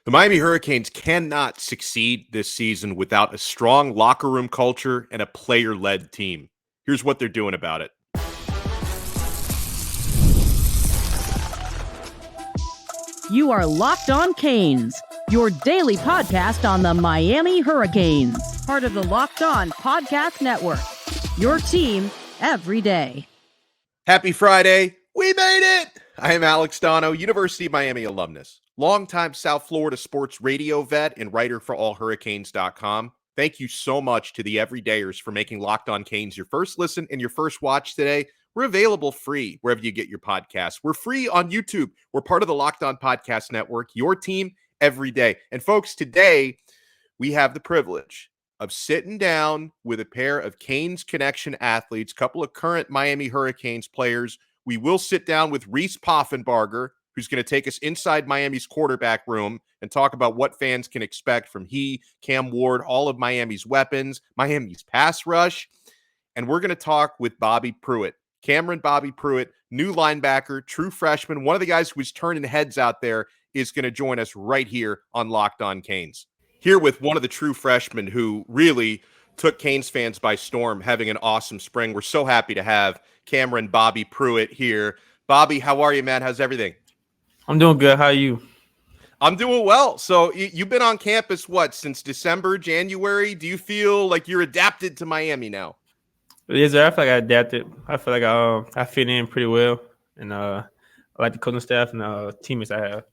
The Miami Hurricanes cannot succeed this season without a strong locker room culture and a player-led team. Here's what they're doing about it. You are Locked On Canes, your daily podcast on the Miami Hurricanes, part of the Locked On Podcast Network, your team every day. Happy Friday. We made it. I am Alex Donno, University of Miami alumnus, longtime South Florida sports radio vet and writer for allhurricanes.com. Thank you so much to the everydayers for making Locked On Canes your first listen and your first watch today. We're available free wherever you get your podcasts. We're free on YouTube. We're part of the Locked On Podcast Network, your team every day. And folks, today we have the privilege of sitting down with a pair of Canes Connection athletes, couple of current Miami Hurricanes players. We will sit down with Reese Poffenbarger, who's going to take us inside Miami's quarterback room and talk about what fans can expect from Cam Ward, all of Miami's weapons, Miami's pass rush. And we're going to talk with Bobby Pruitt, Bobby Pruitt, new linebacker, true freshman. One of the guys who was turning heads out there is going to join us right here on Locked On Canes. Here with one of the true freshmen who really took Canes fans by storm, having an awesome spring. We're so happy to have Bobby Pruitt here. Bobby, how are you, man? How's everything? I'm doing good. How are you? I'm doing well. So you've been on campus, since December, January? Do you feel like you're adapted to Miami now? Yes, sir. I feel like I adapted. I feel like I fit in pretty well, and I like the coaching staff and teammates I have.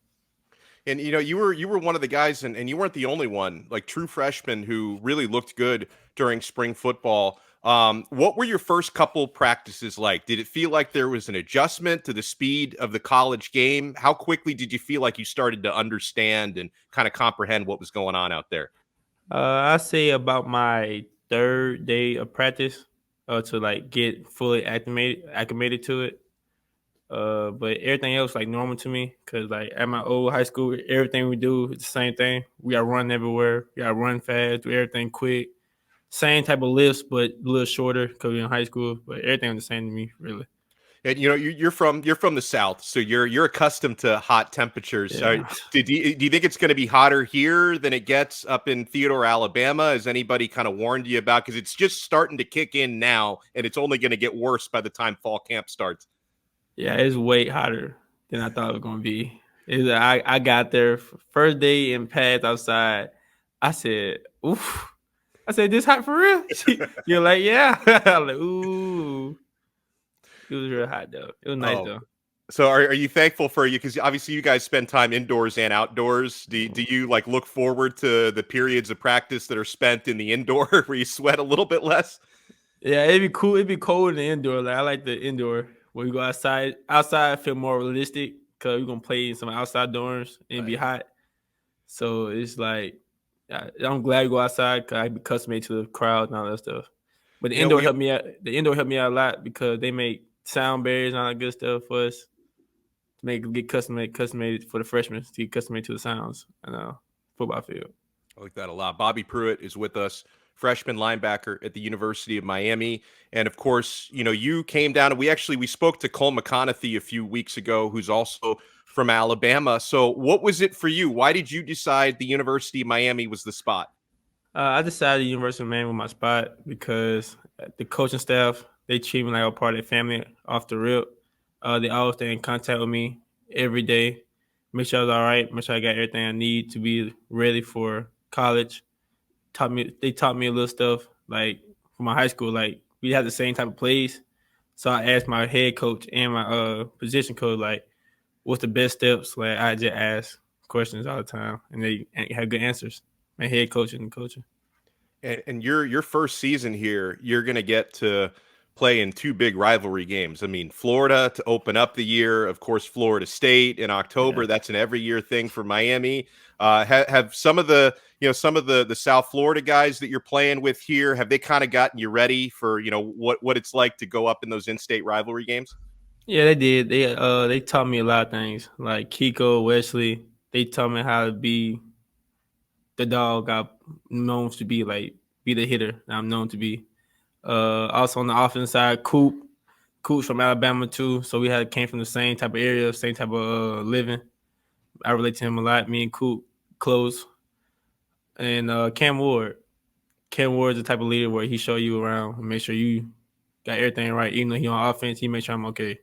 And, you were one of the guys, and you weren't the only one, like true freshman who really looked good during spring football. What were your first couple practices like? Did it feel like there was an adjustment to the speed of the college game? How quickly did you feel like you started to understand and kind of comprehend what was going on out there? I say about my third day of practice to like get fully acclimated to it. But everything else like normal to me because like at my old high school, everything we do is the same thing. We got to run everywhere. We got to run fast, do everything quick. Same type of lifts, but a little shorter because we're in high school. But everything was the same to me, really. And you're from the South, so you're accustomed to hot temperatures. Yeah. Do you think it's going to be hotter here than it gets up in Theodore, Alabama? Has anybody kind of warned you about? Because it's just starting to kick in now, and it's only going to get worse by the time fall camp starts. Yeah, it's way hotter than I thought it was going to be. I got there first day in pads outside. I said, oof. I said, this hot for real? You're like, yeah. I'm like, ooh. It was real hot, though. It was nice, though. So are you thankful for you? Because obviously you guys spend time indoors and outdoors. Do you like look forward to the periods of practice that are spent in the indoor where you sweat a little bit less? Yeah, it'd be cool. It'd be cold in the indoor. Like I like the indoor. When we go outside, I feel more realistic because we're going to play in some outside dorms and it'd be hot. So it's like, I'm glad we go outside because I be accustomed to the crowd and all that stuff. But the indoor helped me out. The indoor helped me out a lot because they make sound barriers and all that good stuff for us to get custom-made for the freshmen to get custom-made to the sounds and football field. I like that a lot. Bobby Pruitt is with us, freshman linebacker at the University of Miami. And of course, you came down and we spoke to Cole McConaughey a few weeks ago, who's also from Alabama. So what was it for you? Why did you decide the University of Miami was the spot? I decided the University of Miami was my spot because the coaching staff, they treat me like a part of their family off the rip. They always stay in contact with me every day, make sure I was all right, make sure I got everything I need to be ready for college. They taught me a little stuff like from my high school, like we had the same type of plays. So I asked my head coach and my position coach, like, what's the best steps? Like I just ask questions all the time, and they had good answers. My head coaching and coaching. And your first season here, you're going to get to play in two big rivalry games. I mean, Florida to open up the year, of course, Florida State in October. Yeah. That's an every year thing for Miami. Have some of the South Florida guys that you're playing with here, have they kind of gotten you ready for, what it's like to go up in those in-state rivalry games? Yeah, they did. They taught me a lot of things, like Kiko, Wesley. They taught me how to be the dog I'm known to be, like be the hitter that I'm known to be. Also on the offense side, Coop's from Alabama too, so we came from the same type of area, same type of living. I relate to him a lot. Me and Coop close. And Cam Ward. Cam Ward's the type of leader where he show you around and make sure you got everything right. Even though he on offense, he make sure I'm okay.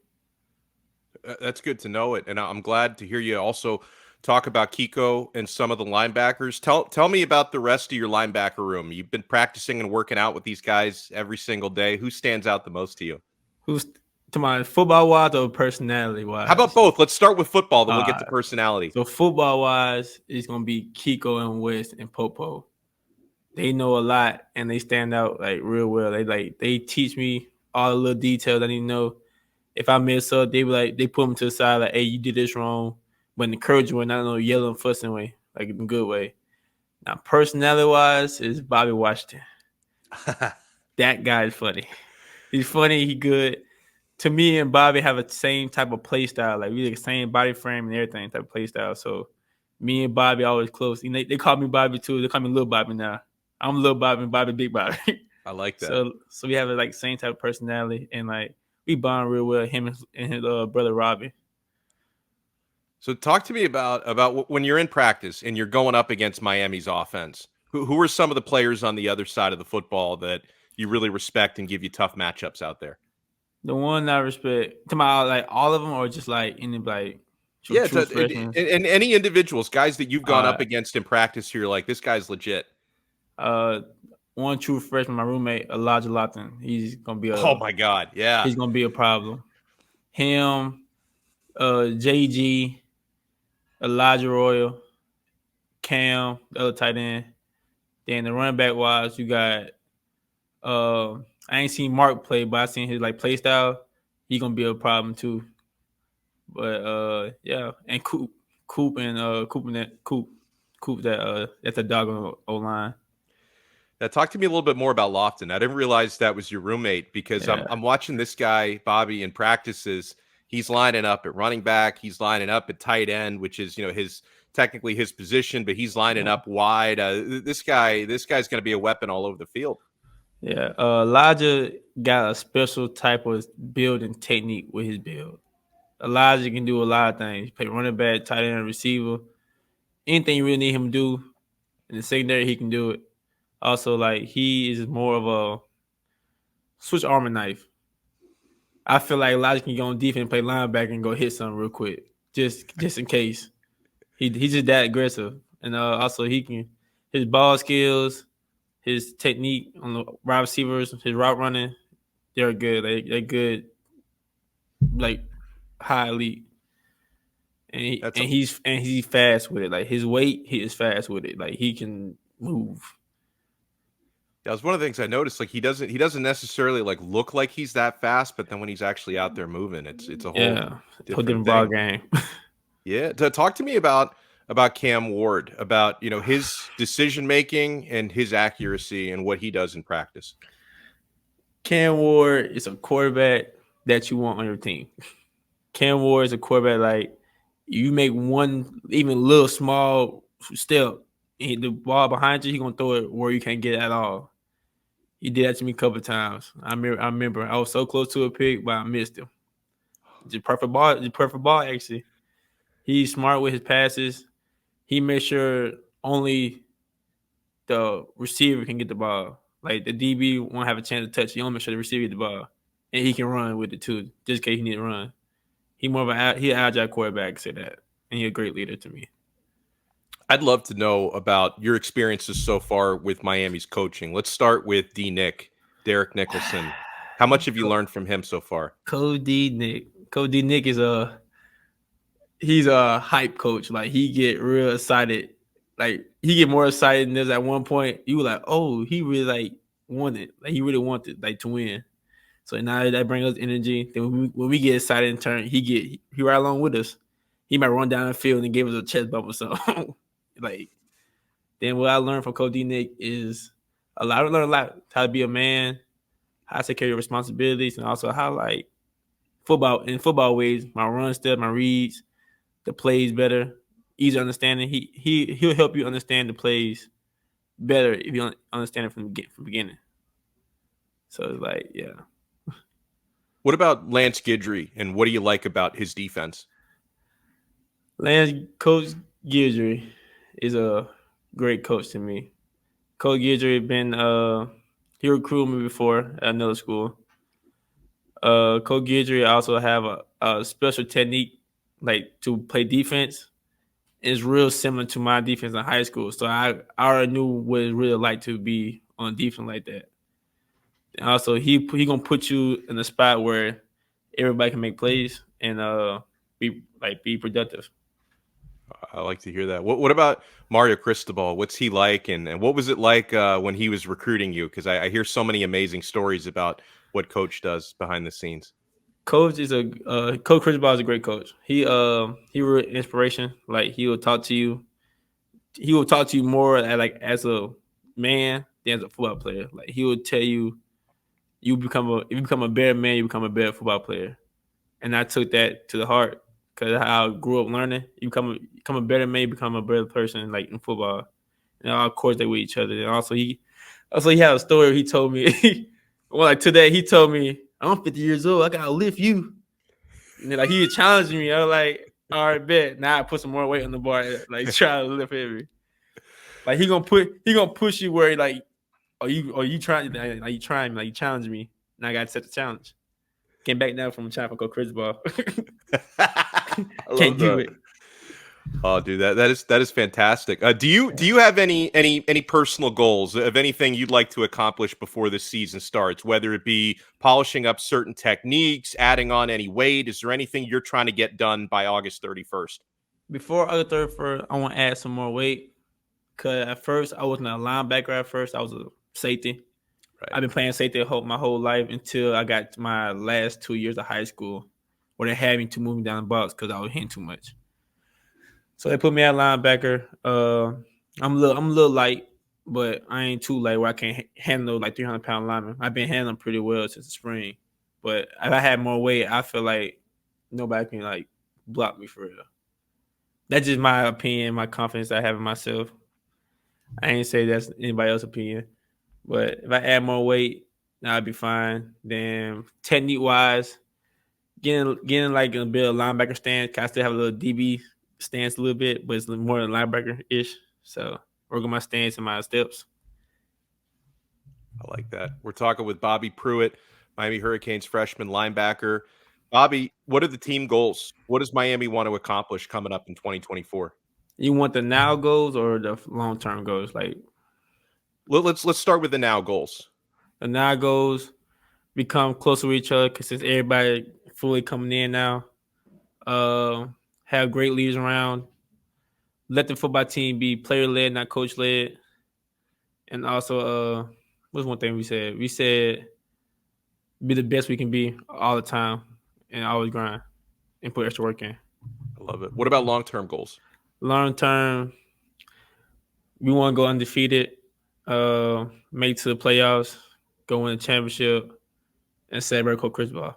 That's good to know it, and I'm glad to hear you also talk about Kiko and some of the linebackers. Tell me about the rest of your linebacker room. You've been practicing and working out with these guys every single day. Who stands out the most to you? Who's to my football wise or personality wise? How about both? Let's start with football, then we'll get to personality. So football wise, it's gonna be Kiko and West and Popo. They know a lot and they stand out like real well. They teach me all the little details I need to know. If I mess up, they put them to the side like, hey, you did this wrong. But in the encouraging way, not no yelling, fussing way, like in a good way. Now, personality wise, is Bobby Washington. That guy is funny. He's funny. He good. To me and Bobby have a same type of play style. Like we have the same body frame and everything type of play style. So me and Bobby always close. You know, they call me Bobby too. They call me Little Bobby now. I'm Little Bobby and Bobby Big Bobby. I like that. So we have like same type of personality and like we bond real well. Him and his brother Robbie. So talk to me about when you're in practice and you're going up against Miami's offense. Who are some of the players on the other side of the football that you really respect and give you tough matchups out there? The one I respect, to my like all of them, or just like any like true and any individuals, guys that you've gone up against in practice, you're like, this guy's legit. One true freshman, my roommate Elijah Lawton. He's gonna be oh my god, yeah, he's gonna be a problem. Him, JG, Elijah Royal, Cam, the other tight end. Then the running back wise, you got I ain't seen Mark play, but I seen his like play style. He gonna be a problem too. But yeah, and Coop that's a dog on the O-line. Now, talk to me a little bit more about Lofton. I didn't realize that was your roommate because I'm watching this guy, Bobby, in practices. He's lining up at running back. He's lining up at tight end, which is, technically his position, but he's lining up wide. This guy's going to be a weapon all over the field. Yeah. Elijah got a special type of building technique with his build. Elijah can do a lot of things. He play running back, tight end, receiver. Anything you really need him to do in the secondary, he can do it. Also, like, he is more of a switch armor knife. I feel like Elijah can go on defense, play linebacker, and go hit something real quick, just in case. He's just that aggressive. And also, his ball skills, his technique on the wide receivers, his route running, they're good. They're good, like, high elite. And he's fast with it. Like, his weight, he is fast with it. Like, he can move. That was one of the things I noticed. Like he doesn't necessarily like look like he's that fast, but then when he's actually out there moving, it's a whole different ball game. Yeah. Talk to me about Cam Ward, about his decision making and his accuracy and what he does in practice. Cam Ward is a quarterback that you want on your team. Cam Ward is a quarterback like you make one even little small step, and the ball behind you, he's gonna throw it where you can't get it at all. He did that to me a couple of times. I remember I was so close to a pick, but I missed him. The perfect ball, actually. He's smart with his passes. He makes sure only the receiver can get the ball. Like, the DB won't have a chance to touch. He only make sure the receiver get the ball. And he can run with it, too, just in case he need to run. He's an agile quarterback, say that. And he's a great leader to me. I'd love to know about your experiences so far with Miami's coaching. Let's start with Derek Nicholson. How much have you learned from him so far? Coach Nick is he's a hype coach. Like, he get real excited. Like, he get more excited than this at one point. You were like, oh, he really like wanted. Like, he really wanted like to win. So now that brings us energy. Then when we get excited in turn, he right along with us. He might run down the field and give us a chest bump or something. Like, then what I learned from Coach Nick is I learned a lot how to be a man, how to take care of your responsibilities, and also how, like, football ways, my run step, my reads, the plays better, easier understanding. He'll help you understand the plays better if you understand it from the beginning. So it's like, yeah. What about Lance Guidry, and what do you like about his defense? Coach Guidry is a great coach to me. Coach Guidry been he recruited me before at another school. Coach Guidry also have a special technique like to play defense. It's real similar to my defense in high school. So I already knew what it really like to be on defense like that. And also he gonna put you in a spot where everybody can make plays and be productive. I like to hear that. What about Mario Cristobal? What's he like, and what was it like when he was recruiting you? Because I hear so many amazing stories about what Coach does behind the scenes. Coach Cristobal is a great coach. He real inspiration. Like he will talk to you. He will talk to you more as a man than as a football player. Like he will tell you, if you become a better man, you become a better football player. And I took that to the heart because how I grew up learning. You become a better man, you become a better person like in football. And all correlate with each other. And also he had a story he told me. Well, like today he told me, I'm 50 years old, I gotta lift you. And then, like he was challenging me. I was like, all right, bet. Now I put some more weight on the bar, like try to lift heavy. Like he gonna push you where like, are you trying you challenge me. Now I gotta set the challenge. Came back down from trying for Coach Cristobal. Can't do it. Oh, dude, that is fantastic. Do you have any personal goals of anything you'd like to accomplish before the season starts? Whether it be polishing up certain techniques, adding on any weight, is there anything you're trying to get done by August 31st? Before August 31st, I want to add some more weight. Cause at first I wasn't a linebacker. At first I was a safety. Right. I've been playing safety my whole life until I got to my last 2 years of high school, where they had me to move me down the box because I was hitting too much. So they put me at linebacker. I'm a little light, but I ain't too light where I can't handle like 300-pound linemen. I've been handling pretty well since the spring. But if I had more weight, I feel like nobody can like block me for real. That's just my opinion, my confidence I have in myself. I ain't say that's anybody else's opinion. But if I add more weight, I'd be fine. Then technique wise, getting like a bit of linebacker stance. I still have a little DB stance a little bit, but it's more linebacker-ish. So work on my stance and my steps. I like that. We're talking with Bobby Pruitt, Miami Hurricanes freshman linebacker. Bobby, what are the team goals? What does Miami want to accomplish coming up in 2024? You want the now goals or the long-term goals? Like, let's start with the now goals. The now goals become closer with each other because since everybody fully coming in now, have great leaders around. Let the football team be player-led, not coach-led. And also, what's one thing we said? We said be the best we can be all the time and always grind and put extra work in. I love it. What about long-term goals? Long-term, we want to go undefeated, make it to the playoffs, go win a championship, and celebrate Coach Cristobal.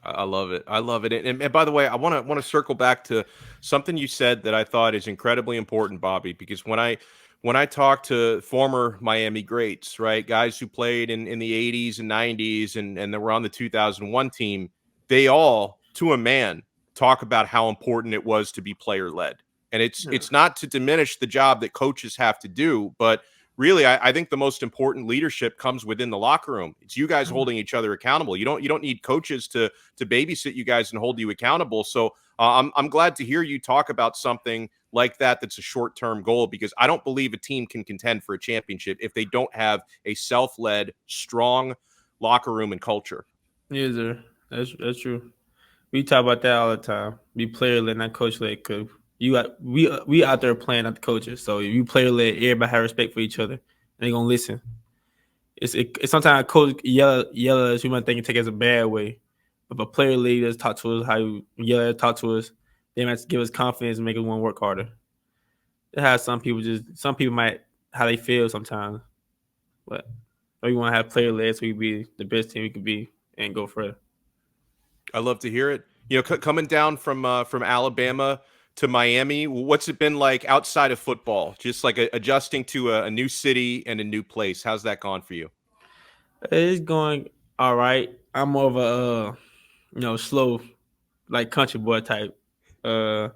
I love it. I love it. And by the way, I want to circle back to something you said that I thought is incredibly important, Bobby, because when I talk to former Miami greats, right, guys who played in the 80s and 90s and they were on the 2001 team, they all, to a man, talk about how important it was to be player-led. And it's not to diminish the job that coaches have to do, but really, I think the most important leadership comes within the locker room. It's you guys holding each other accountable. You don't need coaches to babysit you guys and hold you accountable. So I'm glad to hear you talk about something like that. That's a short-term goal, because I don't believe a team can contend for a championship if they don't have a self-led, strong locker room and culture. Yeah, sir. That's true. We talk about that all the time. Be player-led, not coach-led. Cause we out there playing, not the coaches. So if you player-led, everybody have respect for each other, and they gonna listen. It's sometimes a coach yell at us, we might think it take it as a bad way. But if a player leaders talk to us how you yell at, talk to us, they might give us confidence and make us want to work harder. It has some people might how they feel sometimes, but we want to have player led so we be the best team we could be and go further. I love to hear it. You know, coming down from Alabama to Miami, what's it been like outside of football? Just like adjusting to a new city and a new place. How's that gone for you? It's going all right. I'm more of a slow, like country boy type. I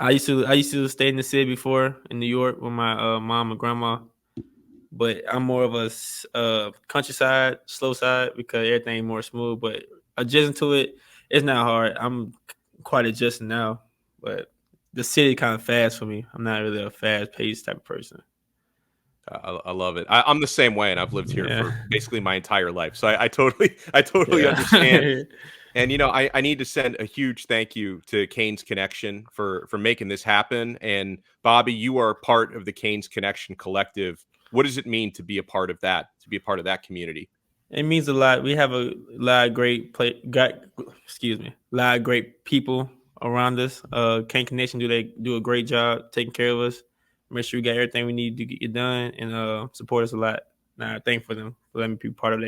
I used to stay in the city before in New York with my mom and grandma, but I'm more of a countryside, slow side because everything more smooth. But adjusting to it, it's not hard. I'm quite adjusting now, but the city kind of fast for me. I'm not really a fast paced type of person. I love it. I'm the same way, and I've lived here Yeah, for basically my entire life. So I totally understand. yeah. And I need to send a huge thank you to Canes Connection for making this happen. And Bobby, you are part of the Canes Connection collective. What does it mean to be a part of that? To be a part of that community? It means a lot. We have a lot of lot of great people around us. Kane Connection do a great job taking care of us. Make sure we got everything we need to get it done and support us a lot. And I thank for them for letting me be part of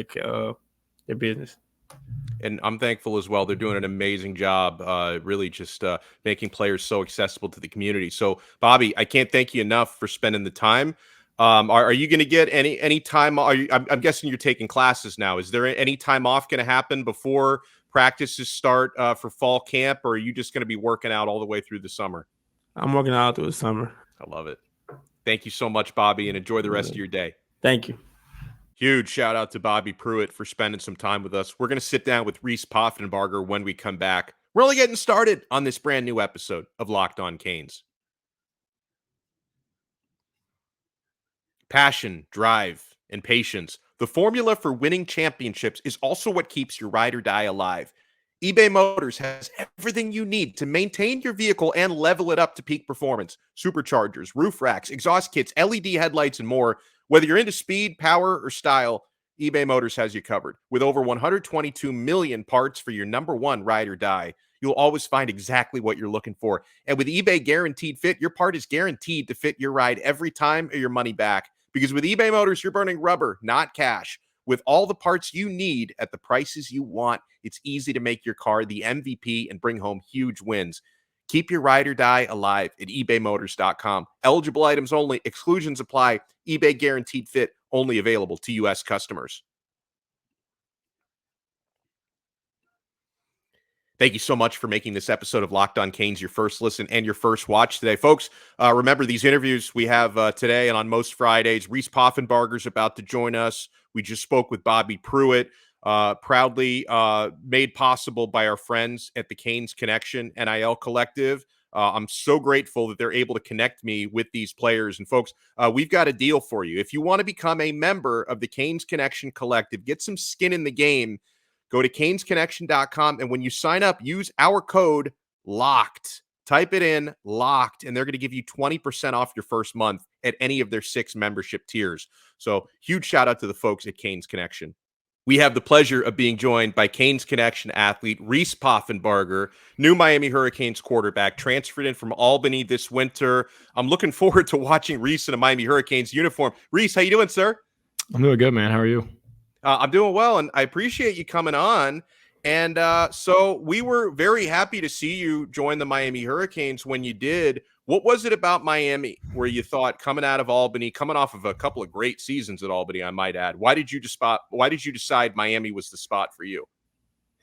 their business. And I'm thankful as well. They're doing an amazing job, really just making players so accessible to the community. So, Bobby, I can't thank you enough for spending the time. Are you going to get any time? I'm guessing you're taking classes now. Is there any time off going to happen before practices start for fall camp, or are you just going to be working out all the way through the summer? I'm working out through the summer. I love it. Thank you so much, Bobby, and enjoy the rest of your day. Thank you. Huge shout out to Bobby Pruitt for spending some time with us. We're going to sit down with Reese Poffenbarger when we come back. We're only getting started on this brand new episode of Locked On Canes. Passion, drive, and patience. The formula for winning championships is also what keeps your ride or die alive. eBay Motors has everything you need to maintain your vehicle and level it up to peak performance. Superchargers, roof racks, exhaust kits, LED headlights, and more. Whether you're into speed, power, or style, eBay Motors has you covered. With over 122 million parts for your number one ride or die, you'll always find exactly what you're looking for. And with eBay Guaranteed Fit, your part is guaranteed to fit your ride every time or your money back. Because with eBay Motors, you're burning rubber, not cash. With all the parts you need at the prices you want, it's easy to make your car the MVP and bring home huge wins. Keep your ride or die alive at ebaymotors.com. Eligible items only. Exclusions apply. eBay Guaranteed Fit only available to U.S. customers. Thank you so much for making this episode of Locked On Canes your first listen and your first watch today. Folks, remember these interviews we have today and on most Fridays. Reese Poffenbarger is about to join us. We just spoke with Bobby Pruitt, proudly made possible by our friends at the Canes Connection NIL Collective. I'm so grateful that they're able to connect me with these players. And folks, we've got a deal for you. If you want to become a member of the Canes Connection Collective, get some skin in the game, go to canesconnection.com, and when you sign up, use our code LOCKED. Type it in, LOCKED, and they're going to give you 20% off your first month at any of their 6 membership tiers. So huge shout out to the folks at Canes Connection. We have the pleasure of being joined by Canes Connection athlete Reese Poffenbarger, new Miami Hurricanes quarterback, transferred in from Albany this winter. I'm looking forward to watching Reese in a Miami Hurricanes uniform. Reese, how you doing, sir? I'm doing good, man. How are you? I'm doing well, and I appreciate you coming on. And so we were very happy to see you join the Miami Hurricanes when you did. What was it about Miami where you thought, coming out of Albany, coming off of a couple of great seasons at Albany, I might add, why did you decide Miami was the spot for you?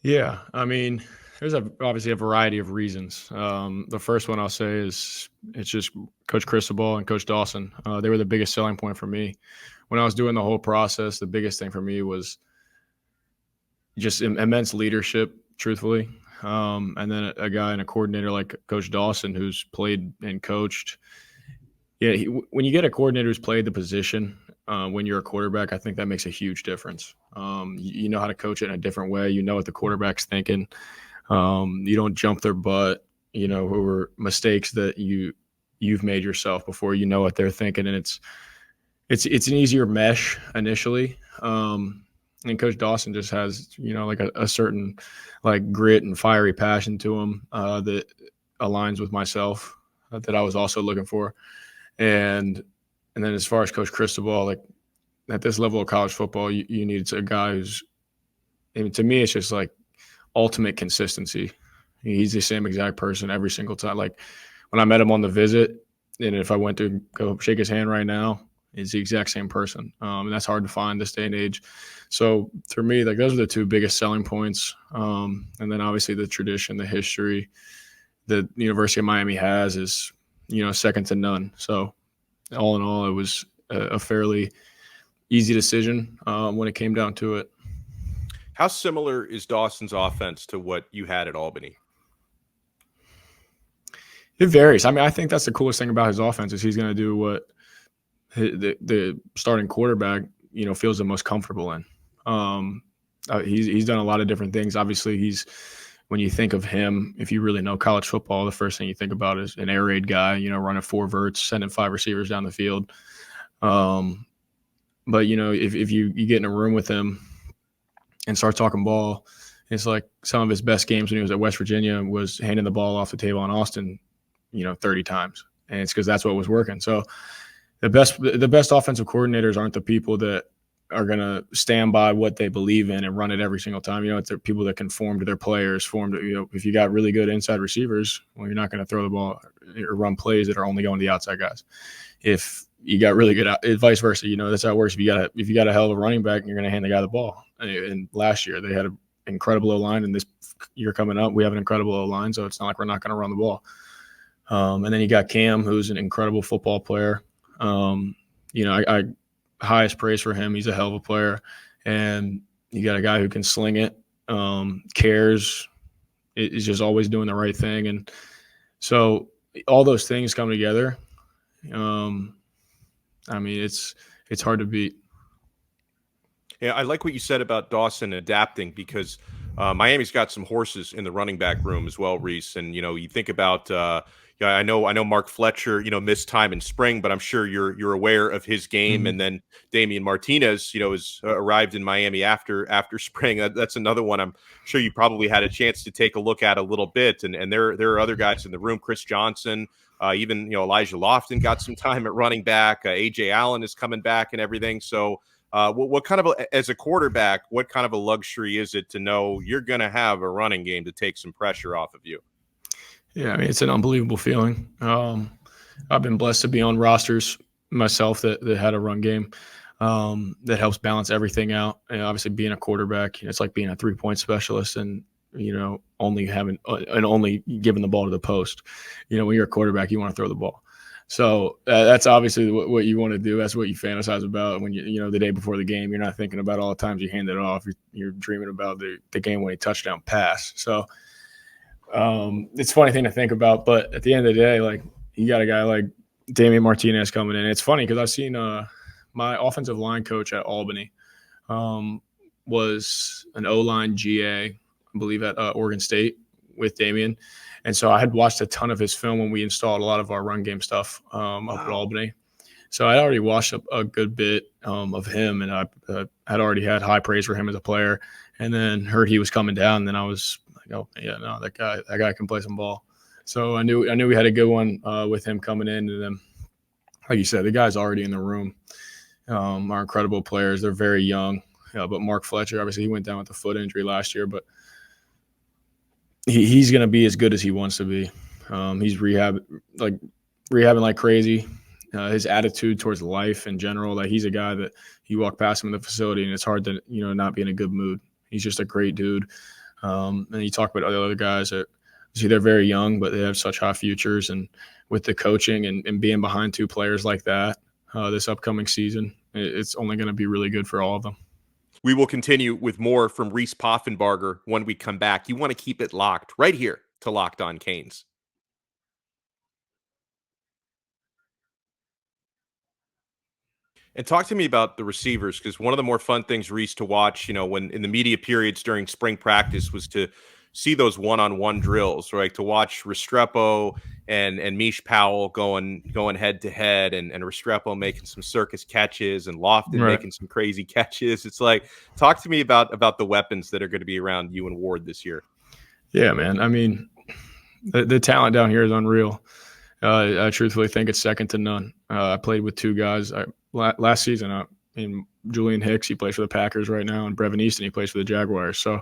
Yeah, I mean, there's obviously a variety of reasons. The first one I'll say is it's just Coach Cristobal and Coach Dawson. They were the biggest selling point for me. When I was doing the whole process, the biggest thing for me was just immense leadership, truthfully. And then a guy and a coordinator like Coach Dawson, who's played and coached. Yeah, when you get a coordinator who's played the position when you're a quarterback, I think that makes a huge difference. You know how to coach it in a different way. You know what the quarterback's thinking. You don't jump their butt, over mistakes that you've made yourself before. You know what they're thinking, and it's an easier mesh initially. And Coach Dawson just has, like a certain like grit and fiery passion to him that aligns with myself that I was also looking for. And then as far as Coach Cristobal, like at this level of college football, you need a guy who's, to me, it's just like ultimate consistency. He's the same exact person every single time. Like when I met him on the visit, and if I went to go shake his hand right now, he's the exact same person. And that's hard to find this day and age. So for me, like those are the two biggest selling points. And then obviously the tradition, the history, the University of Miami has is, second to none. So all in all, it was a fairly easy decision when it came down to it. How similar is Dawson's offense to what you had at Albany? It varies. I mean, I think that's the coolest thing about his offense is he's going to do what the starting quarterback, feels the most comfortable in. He's done a lot of different things. Obviously, when you think of him, if you really know college football, the first thing you think about is an air raid guy, running 4 verts, sending 5 receivers down the field. But, if you get in a room with him and start talking ball, it's like some of his best games when he was at West Virginia was handing the ball off the table on Austin, 30 times. And it's because that's what was working. So the best offensive coordinators aren't the people that are going to stand by what they believe in and run it every single time. It's the people that can form to their players, if you got really good inside receivers, well, you're not going to throw the ball or run plays that are only going to the outside guys. If you got really good, vice versa, that's how it works. If you got a hell of a running back, you're going to hand the guy the ball. And last year they had an incredible O-line, and this year coming up, we have an incredible O-line. So it's not like we're not going to run the ball. And then you got Cam, who's an incredible football player. I highest praise for him. He's a hell of a player. And you got a guy who can sling it, cares, is just always doing the right thing. And so all those things come together. It's hard to beat. Yeah, I like what you said about Dawson adapting because Miami's got some horses in the running back room as well, Reese. And, you think about I know Mark Fletcher, missed time in spring, but I'm sure you're aware of his game. Mm-hmm. And then Damien Martinez, has arrived in Miami after spring. That's another one I'm sure you probably had a chance to take a look at a little bit. And there are other guys in the room, Chris Johnson, even, Elijah Lofton got some time at running back. AJ Allen is coming back and everything. So what kind of as a quarterback, what kind of a luxury is it to know you're going to have a running game to take some pressure off of you? Yeah, it's an unbelievable feeling. I've been blessed to be on rosters myself that had a run game that helps balance everything out. And obviously, being a quarterback, it's like being a 3-point specialist and only giving the ball to the post. When you're a quarterback, you want to throw the ball. So that's obviously what you want to do. That's what you fantasize about when the day before the game. You're not thinking about all the times you hand it off. You're dreaming about the game-winning touchdown pass. So. It's a funny thing to think about, but at the end of the day, like you got a guy like Damien Martinez coming in. It's funny because I've seen my offensive line coach at Albany was an O-line GA, I believe, at Oregon State with Damien. And so I had watched a ton of his film when we installed a lot of our run game stuff up at Albany. So I already watched a good bit of him, and I had already had high praise for him as a player. And then heard he was coming down, and then I was like, oh yeah, no, that guy can play some ball. So I knew we had a good one with him coming in, and then, like you said, the guys already in the room are incredible players. They're very young, but Mark Fletcher, obviously, he went down with a foot injury last year, but he's going to be as good as he wants to be. He's rehabbing like crazy. His attitude towards life in general, like he's a guy that you walk past him in the facility and it's hard to, not be in a good mood. He's just a great dude. And you talk about other guys that they're very young, but they have such high futures. And with the coaching and being behind 2 players like that this upcoming season, it's only going to be really good for all of them. We will continue with more from Reese Poffenbarger when we come back. You want to keep it locked right here to Locked On Canes. And talk to me about the receivers, because one of the more fun things, Reese, to watch, when in the media periods during spring practice was to see those one-on-one drills, right? To watch Restrepo and Mish Powell going head to head, and Restrepo making some circus catches and Lofton making some crazy catches. It's like, talk to me about the weapons that are going to be around you and Ward this year. Yeah, man. I mean, the talent down here is unreal. I truthfully think it's second to none. I played with 2 guys last season. Julian Hicks, he plays for the Packers right now, and Brevin Easton, he plays for the Jaguars. So,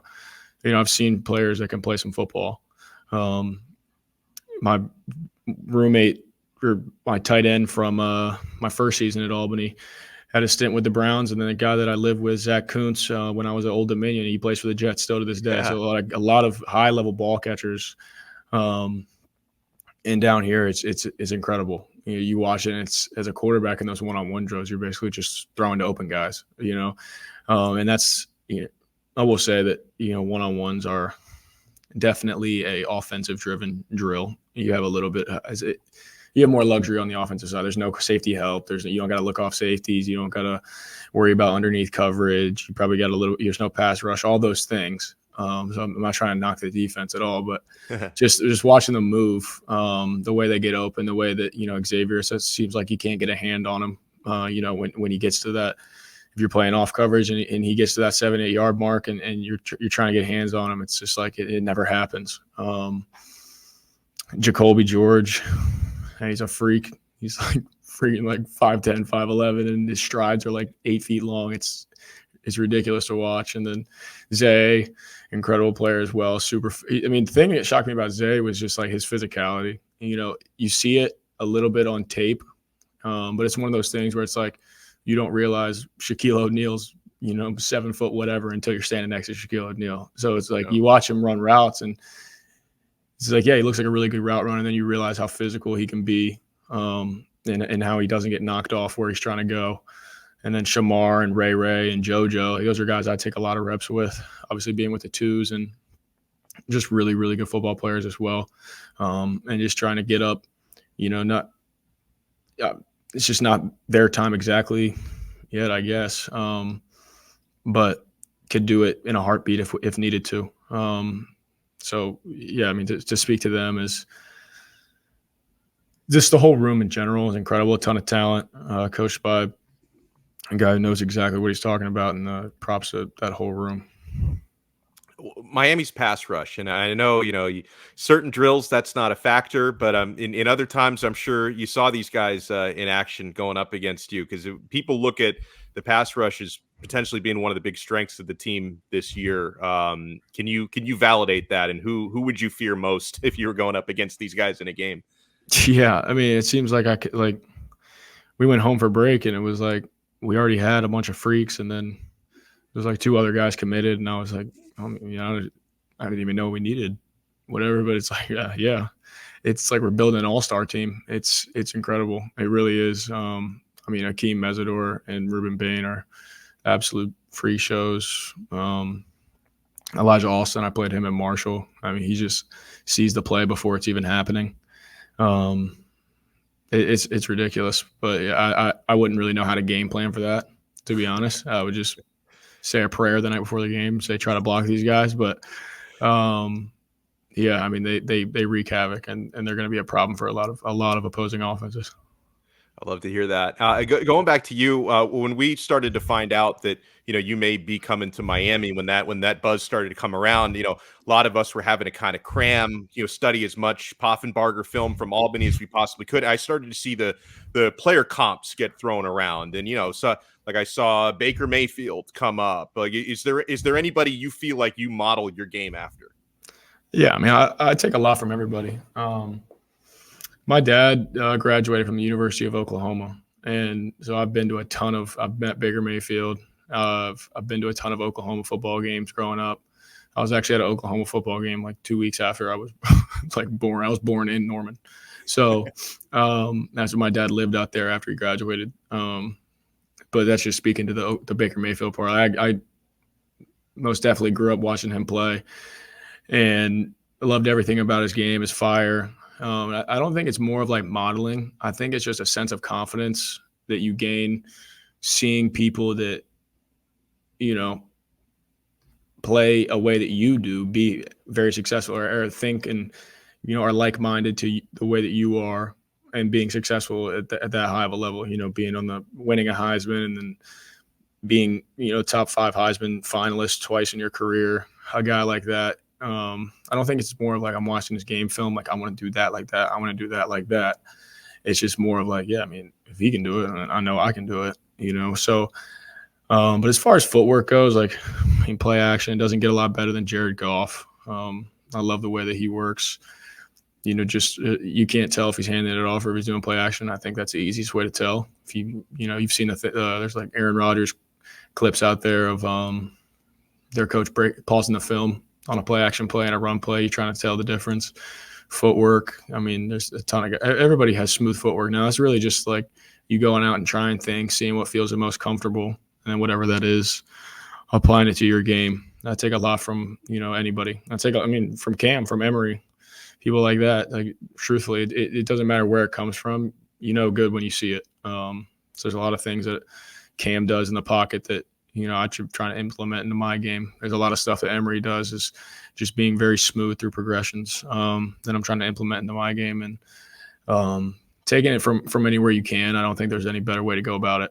I've seen players that can play some football. My roommate, or my tight end from my first season at Albany, had a stint with the Browns, and then a guy that I lived with, Zach Kuntz, when I was at Old Dominion, he plays for the Jets still to this day. Yeah. So a lot of high-level ball catchers. And down here, it's incredible. You watch it, and it's as a quarterback in those one-on-one drills, you're basically just throwing to open guys, and that's, I will say that, one-on-ones are definitely a offensive-driven drill. You have a little bit you have more luxury on the offensive side. There's no safety help. You don't got to look off safeties. You don't got to worry about underneath coverage. You probably got there's no pass rush, all those things. So I'm not trying to knock the defense at all, but just watching them move, the way they get open, the way that, Xavier seems like you can't get a hand on him, when he gets to that. If you're playing off coverage and he gets to that 7-8 yard mark and you're trying to get hands on him, it's just like it never happens. Jacolby George, he's a freak. He's like freaking like 5'10", 5'11", and his strides are like 8 feet long. It's ridiculous to watch. And then Zay, incredible player as well. The thing that shocked me about Zay was just like his physicality. You see it a little bit on tape, but it's one of those things where it's like you don't realize Shaquille O'Neal's, 7 foot whatever until you're standing next to Shaquille O'Neal. So it's like you watch him run routes and it's like, yeah, he looks like a really good route runner. And then you realize how physical he can be, and how he doesn't get knocked off where he's trying to go. And then Shamar and Ray and JoJo, those are guys I take a lot of reps with, obviously being with the twos, and just really, really good football players as well. And just trying to get up, it's just not their time exactly yet, I guess, but could do it in a heartbeat if needed to. So, yeah, to speak to them is just the whole room in general is incredible, a ton of talent, coached by a guy who knows exactly what he's talking about, and props to that whole room. Miami's pass rush, and I know, certain drills that's not a factor, but in other times I'm sure you saw these guys in action going up against you, because people look at the pass rush as potentially being one of the big strengths of the team this year. Can you validate that, and who would you fear most if you were going up against these guys in a game? Yeah, it seems like we went home for break and it was like we already had a bunch of freaks, and then there's like 2 other guys committed, and I was like, I didn't even know we needed whatever, but it's like, yeah, it's like we're building an all-star team. It's incredible. It really is. Akeem Mesidor and Ruben Bain are absolute free shows. Elijah Alston, I played him at Marshall. He just sees the play before it's even happening. It's ridiculous, but yeah, I wouldn't really know how to game plan for that, to be honest. I would just say a prayer the night before the game, say try to block these guys, but yeah, they wreak havoc, and they're going to be a problem for a lot of opposing offenses. I love to hear that. Going back to you, when we started to find out that you may be coming to Miami, when that buzz started to come around, a lot of us were having to kind of cram, study as much Poffenbarger film from Albany as we possibly could. I started to see the player comps get thrown around, and so like I saw Baker Mayfield come up. Like, is there anybody you feel like you model your game after? Yeah, I take a lot from everybody. My dad graduated from the University of Oklahoma, and so I've met Baker Mayfield. I've been to a ton of Oklahoma football games growing up. I was actually at an Oklahoma football game like 2 weeks after I was born. I was born in Norman. So that's where my dad lived out there after he graduated. But that's just speaking to the Baker Mayfield part. I most definitely grew up watching him play, and I loved everything about his game, his fire. I don't think it's more of like modeling. I think it's just a sense of confidence that you gain seeing people that, play a way that you do, be very successful or think and, are like-minded to the way that you are, and being successful at that high of a level, being winning a Heisman, and then being, top 5 Heisman finalist twice in your career, a guy like that. I don't think it's more of like I'm watching this game film, like I want to do that like that. I want to do that like that. It's just more of like, yeah, if he can do it, I know I can do it, So, but as far as footwork goes, like play action, it doesn't get a lot better than Jared Goff. I love the way that he works. You can't tell if he's handing it off or if he's doing play action. I think that's the easiest way to tell. If you've seen there's like Aaron Rodgers clips out there of their coach pausing the film on a play action play and a run play. You're trying to tell the difference. footwork. I mean, there's a ton of everybody has smooth footwork now. It's really just like you going out and trying things, seeing what feels the most comfortable, and then whatever that is, applying it to your game. I take a lot from anybody. From Cam, from Emory, people like that. Like truthfully, it doesn't matter where it comes from. Good when you see it. So there's a lot of things that Cam does in the pocket that I should try to implement into my game. There's a lot of stuff that Emory does is just being very smooth through progressions that I'm trying to implement into my game, and taking it from anywhere you can. I don't think there's any better way to go about it.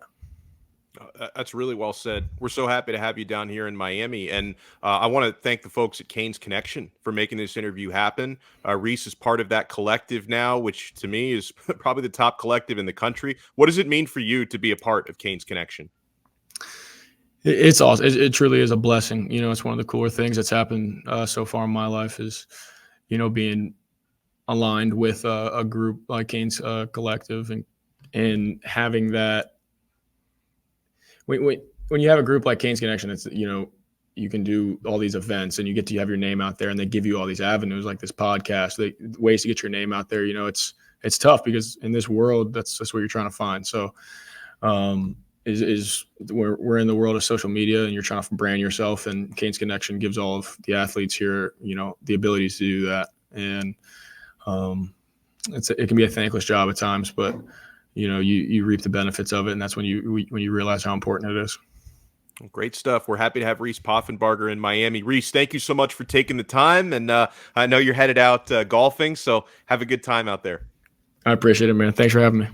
That's really well said. We're so happy to have you down here in Miami. And I want to thank the folks at Canes Connection for making this interview happen. Reese is part of that collective now, which to me is probably the top collective in the country. What does it mean for you to be a part of Canes Connection? It's awesome. It truly is a blessing. It's one of the cooler things that's happened so far in my life is, being aligned with a group like Canes Collective and having that. When you have a group like Canes Connection, it's you can do all these events and you get to have your name out there, and they give you all these avenues like this podcast, ways to get your name out there. It's tough because in this world, that's what you're trying to find. So, we're in the world of social media, and you're trying to brand yourself, and Canes Connection gives all of the athletes here, the abilities to do that. And it can be a thankless job at times, but you reap the benefits of it, and that's when you realize how important it is. Great stuff. We're happy to have Reese Poffenbarger in Miami. Reese, thank you so much for taking the time, and I know you're headed out golfing, so have a good time out there. I appreciate it, man. Thanks for having me.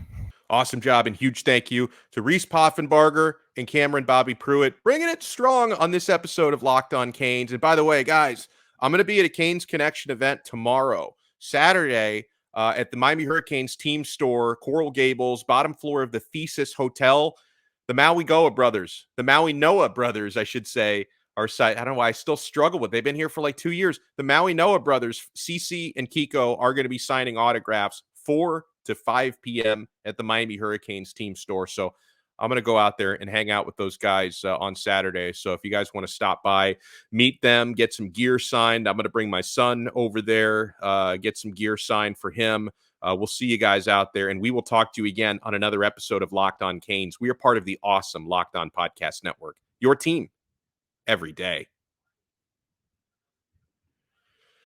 Awesome job, and huge thank you to Reese Poffenbarger and Cameron Bobby Pruitt, bringing it strong on this episode of Locked On Canes. And by the way, guys, I'm going to be at a Canes Connection event tomorrow, Saturday, at the Miami Hurricanes team store, Coral Gables, bottom floor of the Thesis Hotel. The Mauigoa brothers, the Maui Noah brothers, I should say, are site. I don't know why I still struggle with. They've been here for like 2 years. The Maui Noah brothers, CC and Kiko, are going to be signing autographs 4 to 5 p.m. at the Miami Hurricanes team store. So I'm going to go out there and hang out with those guys on Saturday. So if you guys want to stop by, meet them, get some gear signed, I'm going to bring my son over there, get some gear signed for him. We'll see you guys out there, and we will talk to you again on another episode of Locked On Canes. We are part of the awesome Locked On Podcast Network, your team every day.